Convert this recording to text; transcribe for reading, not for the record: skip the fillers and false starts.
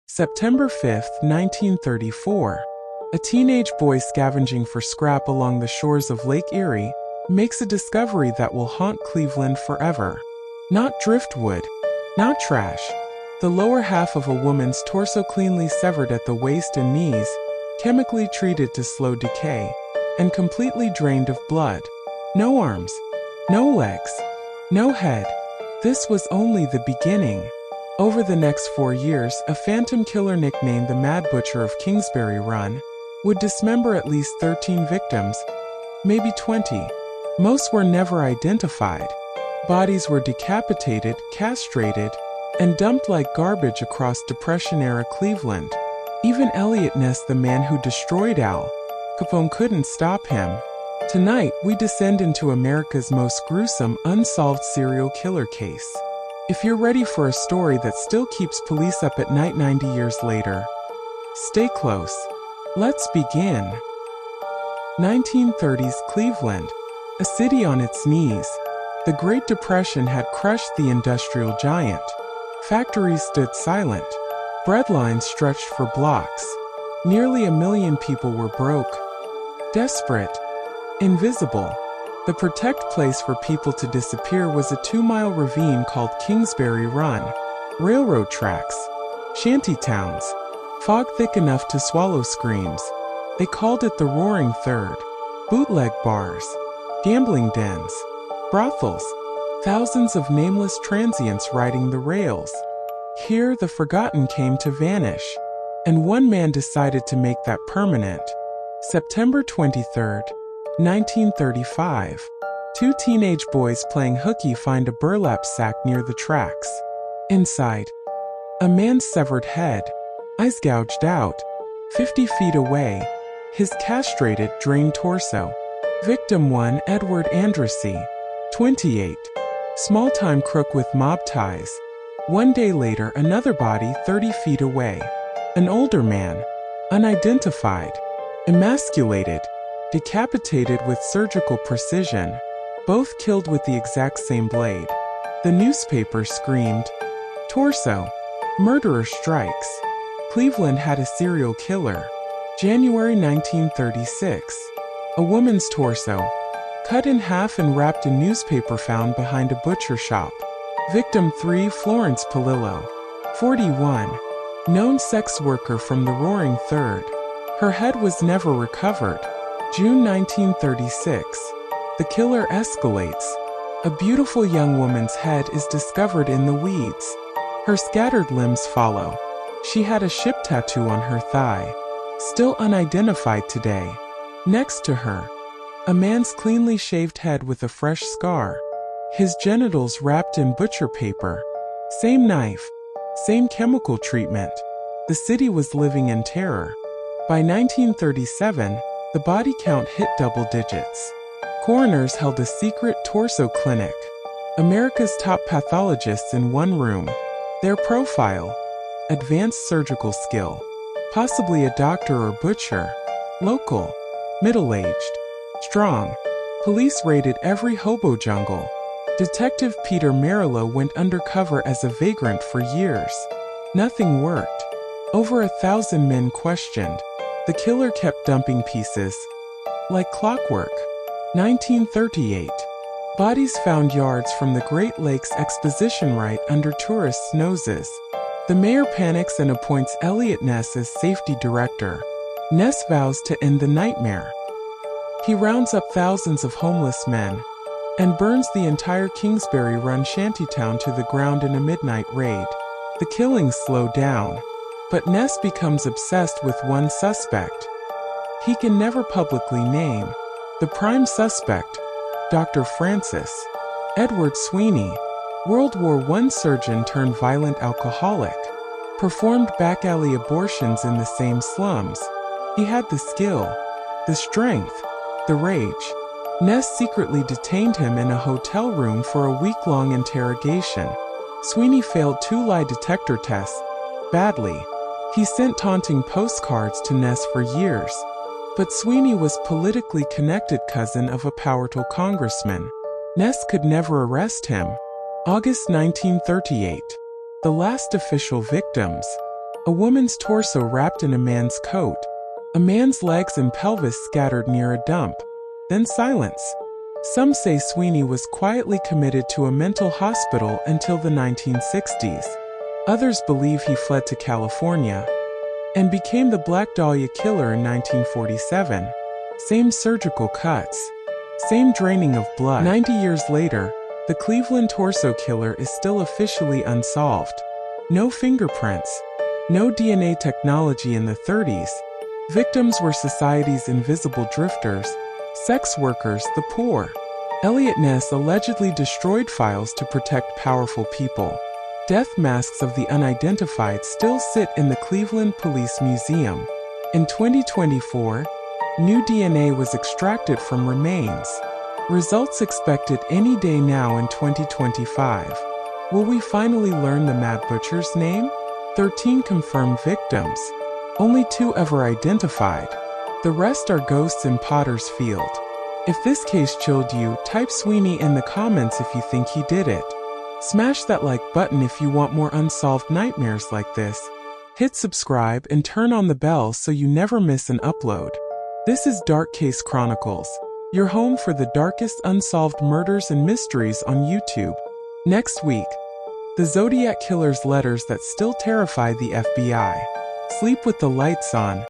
September 5, 1934. A teenage boy scavenging for scrap along the shores of Lake Erie makes a discovery that will haunt Cleveland forever. Not driftwood, not trash. The lower half of a woman's torso cleanly severed at the waist and knees, chemically treated to slow decay, and completely drained of blood. No arms, no legs, no head. This was only the beginning. Over the next 4 years, a phantom killer nicknamed the Mad Butcher of Kingsbury Run would dismember at least 13 victims, maybe 20. Most were never identified. Bodies were decapitated, castrated, and dumped like garbage across Depression-era Cleveland. Even Eliot Ness, the man who destroyed Al Capone, couldn't stop him. Tonight, we descend into America's most gruesome, unsolved serial killer case. If you're ready for a story that still keeps police up at night 90 years later, stay close. Let's begin. 1930s Cleveland, a city on its knees. The Great Depression had crushed the industrial giant. Factories stood silent. Bread lines stretched for blocks. Nearly 1 million people were broke, desperate, invisible. The perfect place for people to disappear was a 2-mile ravine called Kingsbury Run. Railroad tracks, shanty towns, fog thick enough to swallow screams. They called it the Roaring Third. Bootleg bars, gambling dens, brothels, thousands of nameless transients riding the rails. Here the forgotten came to vanish, and one man decided to make that permanent. September 23, 1935. 2 teenage boys playing hooky find a burlap sack near the tracks. Inside, a man's severed head, eyes gouged out. 50 feet away, his castrated, drained torso. Victim 1, Edward Andrassy, 28. Small-time crook with mob ties. 1 day later, another body 30 feet away. An older man, unidentified, emasculated, decapitated with surgical precision. Both killed with the exact same blade. The newspaper screamed, "Torso! Murderer strikes!" Cleveland had a serial killer. January 1936. A woman's torso, cut in half and wrapped in newspaper, found behind a butcher shop. Victim 3, Florence Polillo, 41. Known sex worker from the Roaring Third. Her head was never recovered. June 1936. The killer escalates. A beautiful young woman's head is discovered in the weeds. Her scattered limbs follow. She had a ship tattoo on her thigh. Still unidentified today. Next to her, a man's cleanly shaved head with a fresh scar. His genitals wrapped in butcher paper. Same knife. Same chemical treatment. The city was living in terror. By 1937, the body count hit double digits. Coroners held a secret torso clinic. America's top pathologists in one room. Their profile: advanced surgical skill. Possibly a doctor or butcher. Local. Middle-aged. Strong. Police raided every hobo jungle. Detective Peter Merillo went undercover as a vagrant for years. Nothing worked. Over 1,000 men questioned. The killer kept dumping pieces like clockwork. 1938. Bodies found yards from the Great Lakes Exposition right under tourists' noses. The mayor panics and appoints Eliot Ness as safety director. Ness vows to end the nightmare. He rounds up thousands of homeless men and burns the entire Kingsbury Run shantytown to the ground in a midnight raid. The killings slow down, but Ness becomes obsessed with one suspect he can never publicly name. The prime suspect, Dr. Francis Edward Sweeney, World War I surgeon turned violent alcoholic, performed back-alley abortions in the same slums. He had the skill, the strength, the rage. Ness secretly detained him in a hotel room for a week-long interrogation. Sweeney failed 2 lie detector tests, badly. He sent taunting postcards to Ness for years. But Sweeney was politically connected cousin of a powerful congressman. Ness could never arrest him. August 1938. The last official victims. A woman's torso wrapped in a man's coat. A man's legs and pelvis scattered near a dump. Then silence. Some say Sweeney was quietly committed to a mental hospital until the 1960s. Others believe he fled to California and became the Black Dahlia Killer in 1947. Same surgical cuts. Same draining of blood. 90 years later, the Cleveland torso killer is still officially unsolved. No fingerprints. No DNA technology in the 30s. Victims were society's invisible drifters, sex workers, the poor. Eliot Ness allegedly destroyed files to protect powerful people. Death masks of the unidentified still sit in the Cleveland Police Museum. In 2024, new DNA was extracted from remains. Results expected any day now in 2025. Will we finally learn the Mad Butcher's name? 13 confirmed victims. Only 2 ever identified. The rest are ghosts in Potter's Field. If this case chilled you, type Sweeney in the comments if you think he did it. Smash that like button if you want more unsolved nightmares like this. Hit subscribe and turn on the bell so you never miss an upload. This is DarkCase Chronicles, your home for the darkest unsolved murders and mysteries on YouTube. Next week, the Zodiac Killer's letters that still terrify the FBI. Sleep with the lights on.